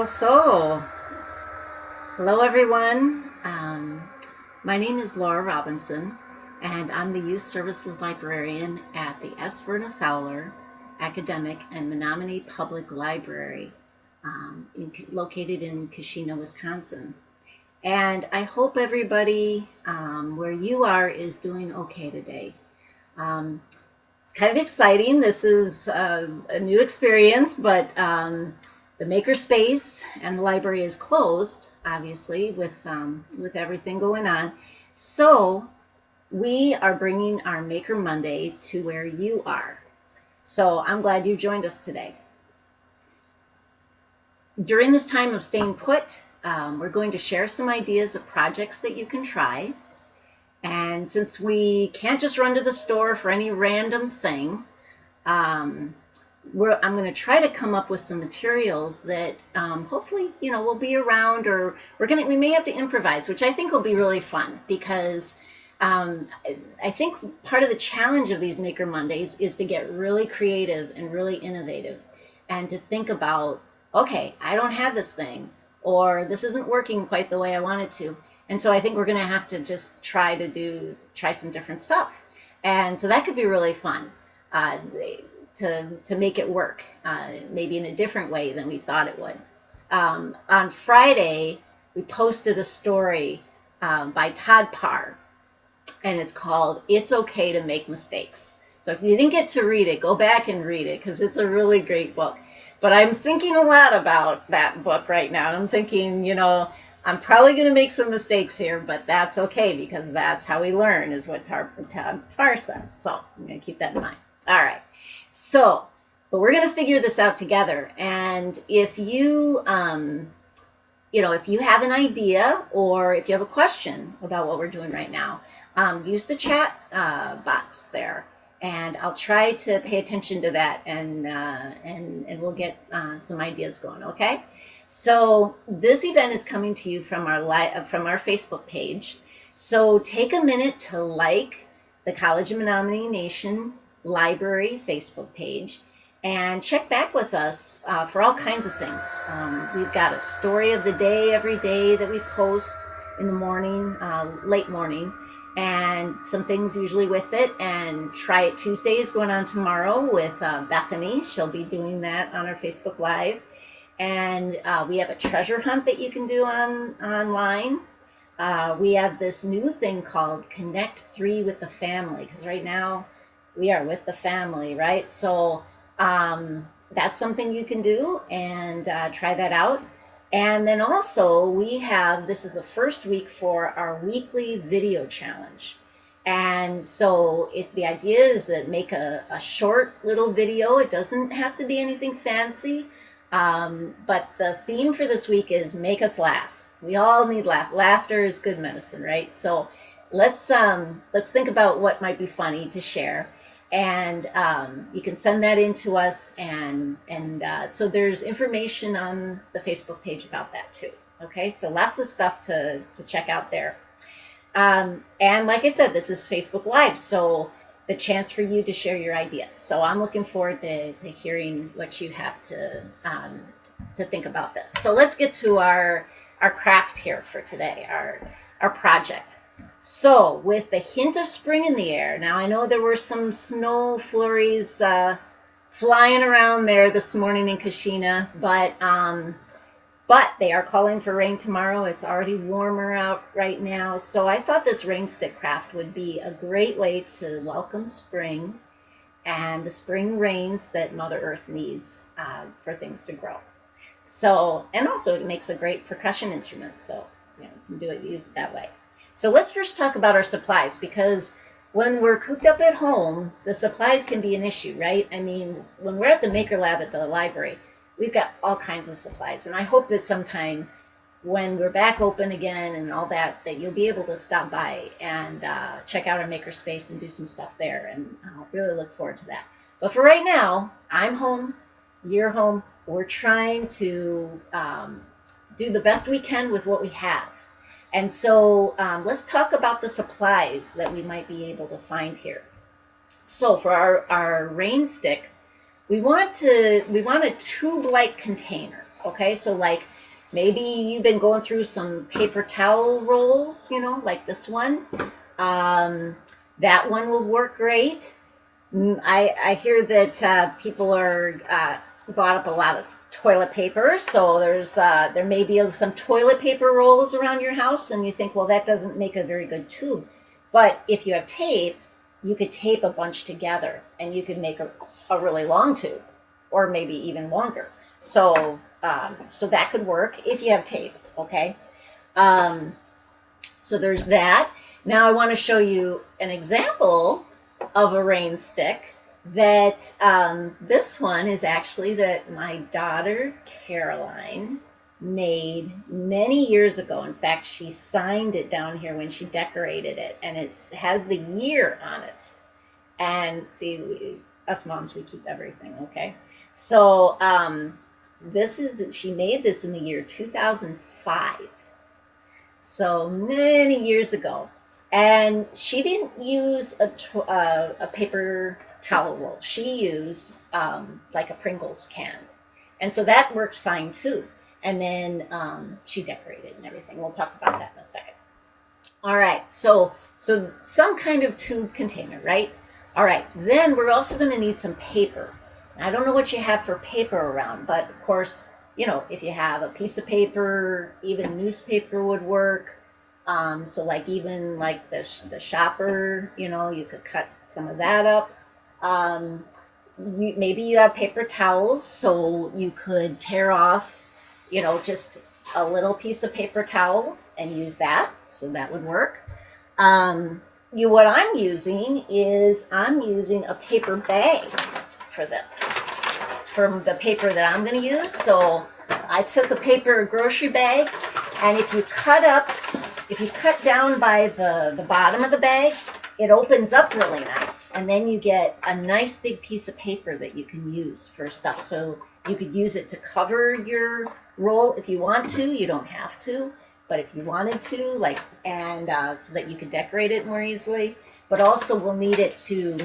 So, hello everyone. My name is Laura Robinson, and I'm the Youth Services Librarian at the S. Verna Fowler Academic and Menominee Public Library, located in Keshena, Wisconsin. And I hope everybody where you are is doing okay today. Um, it's kind of exciting. This is a new experience, but the makerspace and the library is closed, obviously, with everything going on. So we are bringing our Maker Monday to where you are. So I'm glad you joined us today. During this time of staying put, we're going to share some ideas of projects that you can try. And since we can't just run to the store for any random thing, I'm going to try to come up with some materials that hopefully will be around, or we may have to improvise, which I think will be really fun because I think part of the challenge of these Maker Mondays is to get really creative and really innovative, and to think about, okay, I don't have this thing, or this isn't working quite the way I want it to. And so I think we're going to have to just try some different stuff. And so that could be really fun to make it work, maybe in a different way than we thought it would. On Friday, we posted a story by Todd Parr, and it's called "It's Okay to Make Mistakes." So if you didn't get to read it, go back and read it because it's a really great book. But I'm thinking a lot about that book right now. And I'm thinking, I'm probably going to make some mistakes here, but that's okay because that's how we learn, is what Todd Parr says. So I'm going to keep that in mind. All right. So, but we're going to figure this out together. And if you, if you have an idea or if you have a question about what we're doing right now, use the chat box there. And I'll try to pay attention to that, and we'll get some ideas going. Okay. So this event is coming to you from our Facebook page. So take a minute to like the College of Menominee Nation Library Facebook page, and check back with us for all kinds of things. We've got a story of the day every day that we post in the morning, late morning, and some things usually with it. And Try It Tuesday is going on tomorrow with Bethany. She'll be doing that on our Facebook Live. And we have a treasure hunt that you can do online. We have this new thing called Connect 3 with the Family, because right now we are with the family, right? So that's something you can do, and try that out. And then also this is the first week for our weekly video challenge. And so the idea is that make a short little video. It doesn't have to be anything fancy. But the theme for this week is make us laugh. We all need laughter is good medicine, right? So let's think about what might be funny to share, and you can send that in to us, and so there's information on the Facebook page about that too. Okay, so lots of stuff to check out there. And like I said, this is Facebook Live, so the chance for you to share your ideas. So I'm looking forward to hearing what you have to think about this. So let's get to our craft here for today, our project. So with the hint of spring in the air, now I know there were some snow flurries flying around there this morning in Keshena, but they are calling for rain tomorrow. It's already warmer out right now. So I thought this Rainstick craft would be a great way to welcome spring and the spring rains that Mother Earth needs for things to grow. So, and also it makes a great percussion instrument. So you can use it that way. So let's first talk about our supplies, because when we're cooped up at home, the supplies can be an issue, right? I mean, when we're at the Maker Lab at the library, we've got all kinds of supplies, and I hope that sometime when we're back open again and all that you'll be able to stop by and check out our makerspace and do some stuff there, and I'll really look forward to that. But for right now, I'm home, you're home. We're trying to do the best we can with what we have. And so let's talk about the supplies that we might be able to find here. So for our Rainstick, we want a tube-like container. Okay, so like maybe you've been going through some paper towel rolls, like this one. That one will work great. I hear that people are bought up a lot of toilet paper, so there may be some toilet paper rolls around your house, and you think, well, that doesn't make a very good tube. But if you have tape, you could tape a bunch together, and you could make a really long tube, or maybe even longer. So that could work if you have tape. Okay. So there's that. Now I want to show you an example of a rain stick that this one is actually that my daughter Caroline made many years ago. In fact, she signed it down here when she decorated it, and it has the year on it. And see, us moms, we keep everything, okay? So she made this in the year 2005. So many years ago. And she didn't use a paper towel roll. She used like a Pringles can. And so that works fine too. And then she decorated and everything. We'll talk about that in a second. All right, so some kind of tube container, right? All right, then we're also going to need some paper. I don't know what you have for paper around, but of course, if you have a piece of paper, even newspaper would work. So like even like the shopper, you could cut some of that up. Maybe you have paper towels, so you could tear off, just a little piece of paper towel and use that. So that would work. What I'm using is a paper bag for this, from the paper that I'm going to use. So I took a paper grocery bag, and if you cut down by the bottom of the bag, it opens up really nice. And then you get a nice big piece of paper that you can use for stuff. So you could use it to cover your roll if you want to. You don't have to, but if you wanted to, so that you could decorate it more easily. But also we'll need it to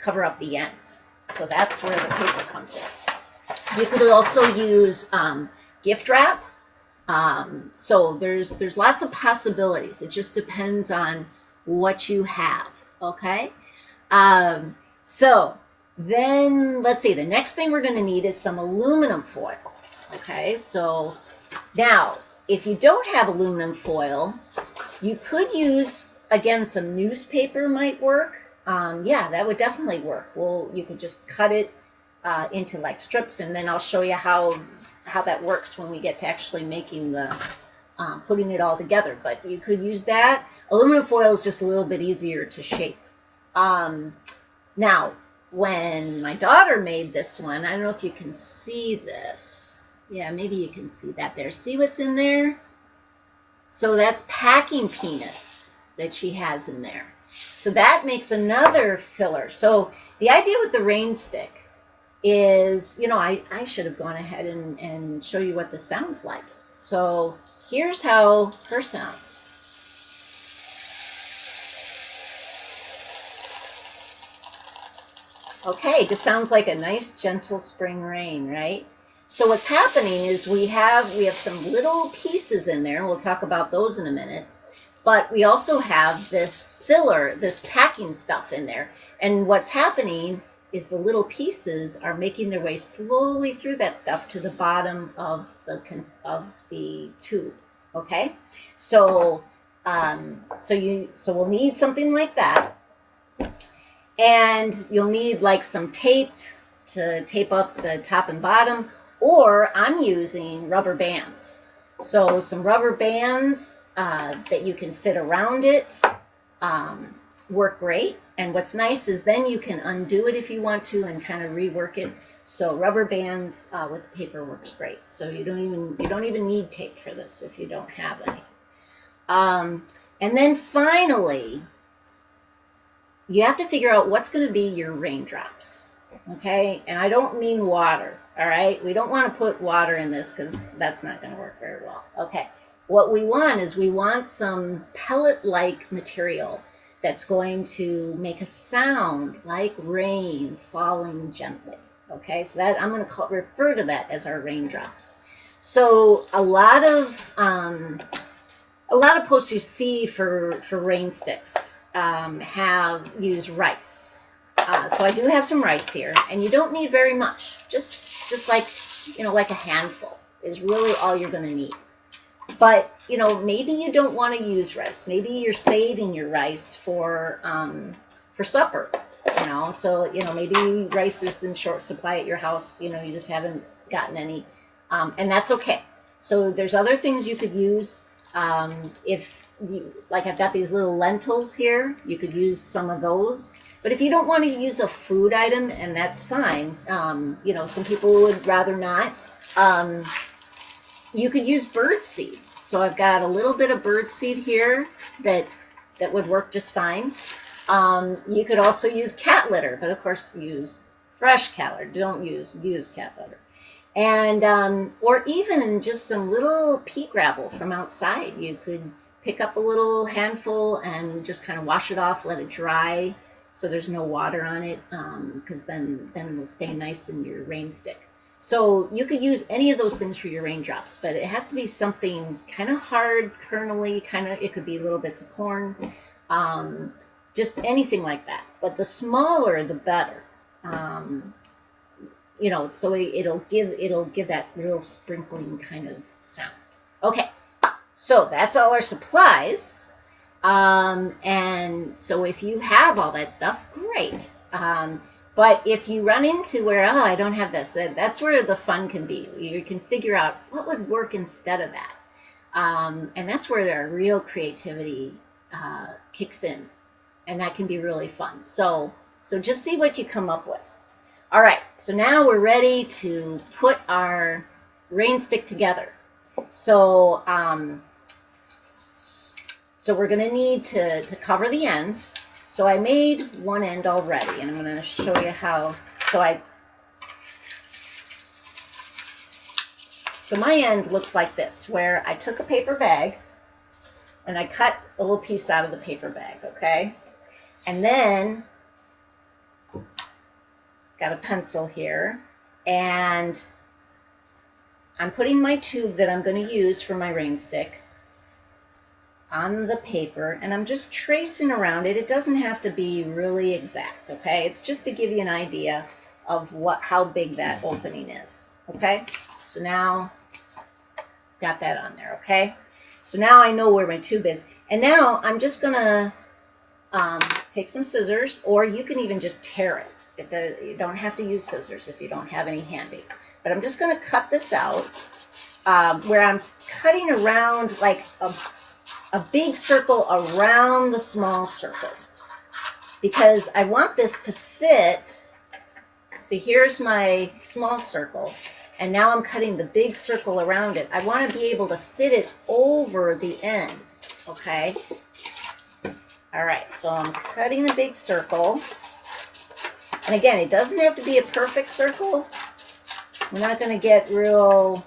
cover up the ends. So that's where the paper comes in. You could also use gift wrap. So there's lots of possibilities. It just depends on what you have, okay? So then let's see, the next thing we're going to need is some aluminum foil, okay? So now, if you don't have aluminum foil, you could use, again, some newspaper might work. Yeah, that would definitely work. Well, you could just cut it into like strips, and then I'll show you how that works when we get to actually making putting it all together. But you could use that. Aluminum foil is just a little bit easier to shape. Now, when my daughter made this one, I don't know if you can see this. Yeah, maybe you can see that there. See what's in there? So that's packing peanuts that she has in there. So that makes another filler. So the idea with the Rainstick is, I should have gone ahead and show you what this sounds like. So here's how her sounds. Okay, just sounds like a nice gentle spring rain, right? So what's happening is we have some little pieces in there. We'll talk about those in a minute. But we also have this filler, this packing stuff in there. And what's happening is the little pieces are making their way slowly through that stuff to the bottom of the tube. Okay, so we'll need something like that, and you'll need like some tape to tape up the top and bottom, or I'm using rubber bands. So some rubber bands that you can fit around it work great. And what's nice is then you can undo it if you want to and kind of rework it. So rubber bands with paper works great. So you don't even need tape for this if you don't have any. And then finally, you have to figure out what's going to be your raindrops. Okay, and I don't mean water. All right, we don't want to put water in this because that's not going to work very well. Okay, what we want is some pellet-like material that's going to make a sound like rain falling gently. Okay, so that I'm going to refer to that as our raindrops. So a lot of posts you see for rain sticks have used rice. So I do have some rice here, and you don't need very much. Just like like a handful is really all you're going to need. But maybe you don't want to use rice. Maybe you're saving your rice for supper. So maybe rice is in short supply at your house. You just haven't gotten any, and that's okay. So there's other things you could use. If you, like I've got these little lentils here, you could use some of those. But if you don't want to use a food item, and that's fine, some people would rather not, you could use birdseed. So I've got a little bit of birdseed here that would work just fine. You could also use cat litter, but of course use fresh cat litter. Don't use used cat litter. And or even just some little pea gravel from outside. You could pick up a little handful and just kind of wash it off, let it dry, so there's no water on it, because then it will stay nice in your rain stick. So you could use any of those things for your raindrops, but it has to be something kind of hard, kernely, it could be little bits of corn, just anything like that. But the smaller, the better. So it'll give that real sprinkling kind of sound. Okay, so that's all our supplies. And so if you have all that stuff, great. But if you run into where, I don't have this, that's where the fun can be. You can figure out what would work instead of that. And that's where our real creativity kicks in. And that can be really fun. So just see what you come up with. All right, so now we're ready to put our rain stick together. So we're going to need to cover the ends. So I made one end already, and I'm going to show you how. So my end looks like this, where I took a paper bag and I cut a little piece out of the paper bag, okay? And then got a pencil here, and I'm putting my tube that I'm going to use for my rain stick on the paper, and I'm just tracing around it. It doesn't have to be really exact, okay? It's just to give you an idea of how big that opening is, okay? So now, got that on there, okay? So now I know where my tube is, and now I'm just gonna take some scissors, or you can even just tear it. You don't have to use scissors if you don't have any handy. But I'm just gonna cut this out, where I'm cutting around like a big circle around the small circle, because I want this to fit. See, here's my small circle, and now I'm cutting the big circle around it. I want to be able to fit it over the end, okay? All right, so I'm cutting a big circle. And again, it doesn't have to be a perfect circle. We're not going to get real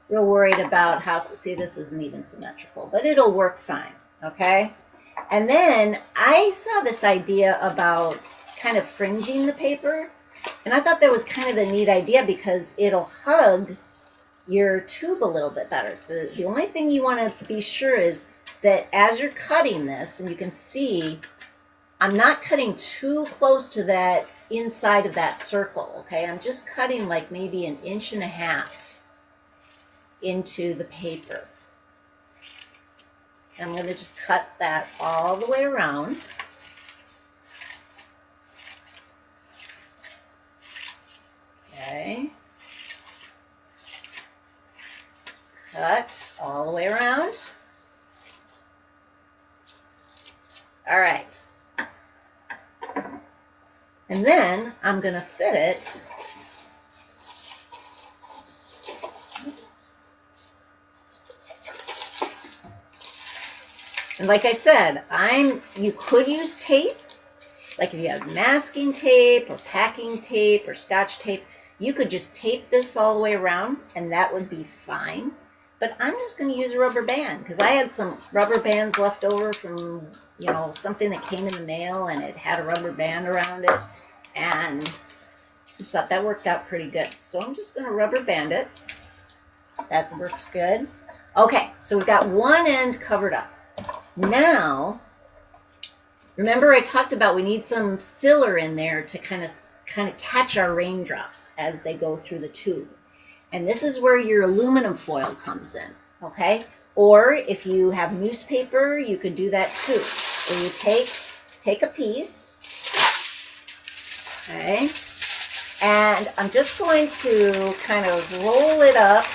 worried about how, see, this isn't even symmetrical, but it'll work fine, okay? And then I saw this idea about kind of fringing the paper, and I thought that was kind of a neat idea because it'll hug your tube a little bit better. The only thing you want to be sure is that as you're cutting this, and you can see, I'm not cutting too close to that inside of that circle, okay? I'm just cutting like maybe 1.5 inches into the paper. I'm going to just cut that all the way around. Okay. Cut all the way around. All right. And then I'm going to fit it and like I said, you could use tape, like if you have masking tape or packing tape or scotch tape, you could just tape this all the way around and that would be fine. But I'm just going to use a rubber band because I had some rubber bands left over from, something that came in the mail and it had a rubber band around it. And Just thought that worked out pretty good. So I'm just going to rubber band it. That works good. Okay, so we've got one end covered up. Now, remember I talked about we need some filler in there to kind of catch our raindrops as they go through the tube. And this is where your aluminum foil comes in, okay? Or if you have newspaper, you could do that too. Where you take a piece, okay? And I'm just going to kind of roll it up,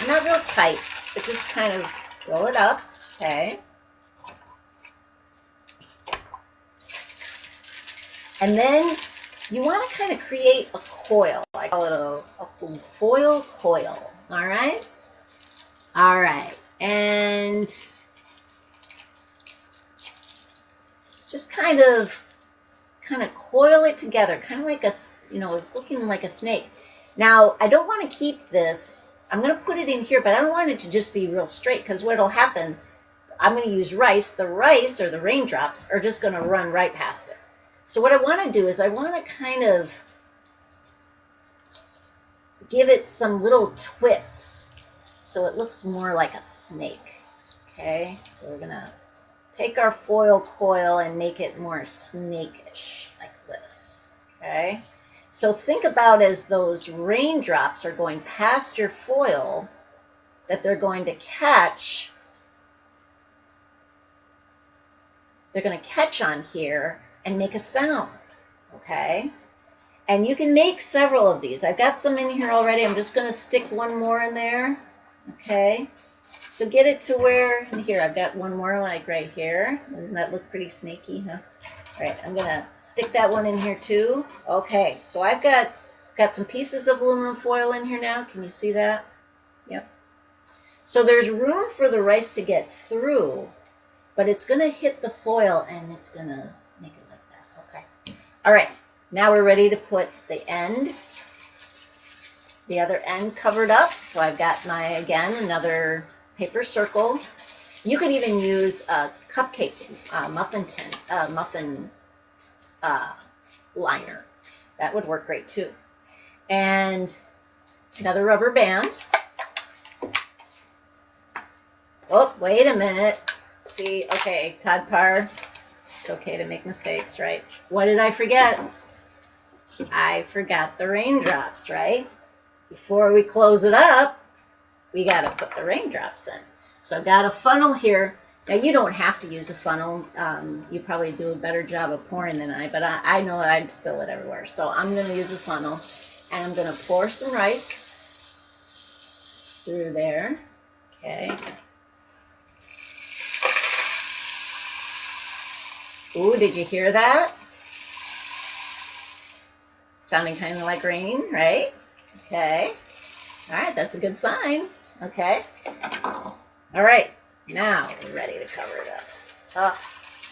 not real tight, but just kind of roll it up, okay? And then you want to kind of create a coil. I call it a foil coil, all right? All right, and just kind of coil it together, kind of like a, it's looking like a snake. Now, I don't want to keep this. I'm going to put it in here, but I don't want it to just be real straight, because what will happen, I'm going to use rice. The rice, or the raindrops, are just going to run right past it. So what I want to do is I want to kind of give it some little twists so it looks more like a snake. Okay, so we're going to take our foil coil and make it more snakish, like this. Okay, so think about as those raindrops are going past your foil that they're going to catch. They're going to catch on here and make a sound, okay? And you can make several of these. I've got some in here already. I'm just going to stick one more in there, okay? So get it to where, and here, I've got one more like right here. Doesn't that look pretty snaky, huh? All right, I'm going to stick that one in here too. Okay, so I've got some pieces of aluminum foil in here now. Can you see that? Yep. So there's room for the rice to get through, but it's going to hit the foil and it's going to make it like that. Okay. All right. Now we're ready to put the other end covered up. So I've got another paper circle. You could even use a cupcake muffin liner. That would work great too. And another rubber band. Oh, wait a minute. See, okay, Todd Parr, it's okay to make mistakes, right? What did I forget? I forgot the raindrops, right? Before we close it up, we got to put the raindrops in. So I've got a funnel here. Now, you don't have to use a funnel. You probably do a better job of pouring than I, but I know I'd spill it everywhere. So I'm going to use a funnel, and I'm going to pour some rice through there. Okay. Ooh, did you hear that? Sounding kind of like rain, right? Okay. All right, that's a good sign. Okay. All right, now we're ready to cover it up. Oh,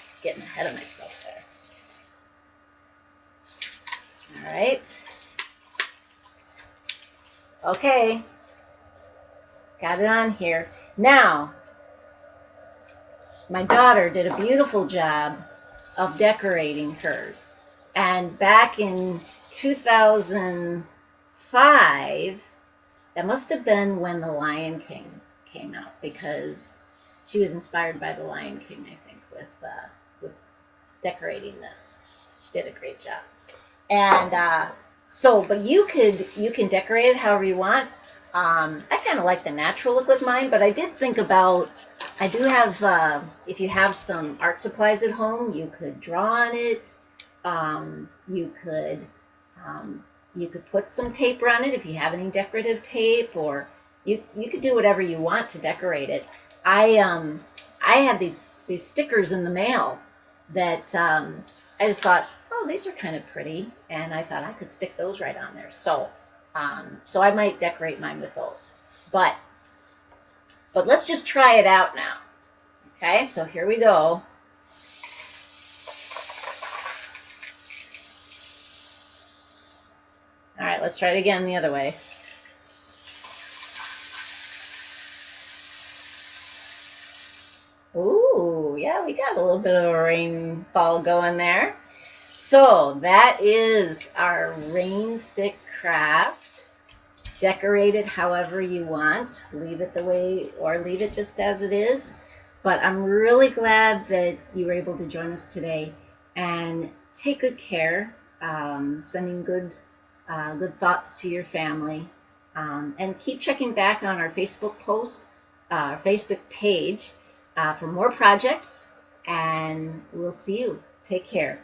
it's getting ahead of myself there. All right. Okay. Got it on here. Now, my daughter did a beautiful job of decorating hers. And back in 2005, that must have been when The Lion King came out, because she was inspired by The Lion King, I think, with decorating this. She did a great job. And but you can decorate it however you want. I kind of like the natural look with mine, but I did think about, I do have, if you have some art supplies at home, you could draw on it. You could put some tape around it if you have any decorative tape, or you could do whatever you want to decorate it. I had these stickers in the mail that I just thought, oh, these are kind of pretty, and I thought I could stick those right on there. So I might decorate mine with those. But let's just try it out now. Okay, so here we go. All right, let's try it again the other way. Ooh, yeah, we got a little bit of a rainfall going there. So that is our Rainstick craft. Decorate it however you want. Leave it the way, or leave it just as it is. But I'm really glad that you were able to join us today. And take good care. Sending good thoughts to your family. And keep checking back on our Facebook Facebook page for more projects. And we'll see you. Take care.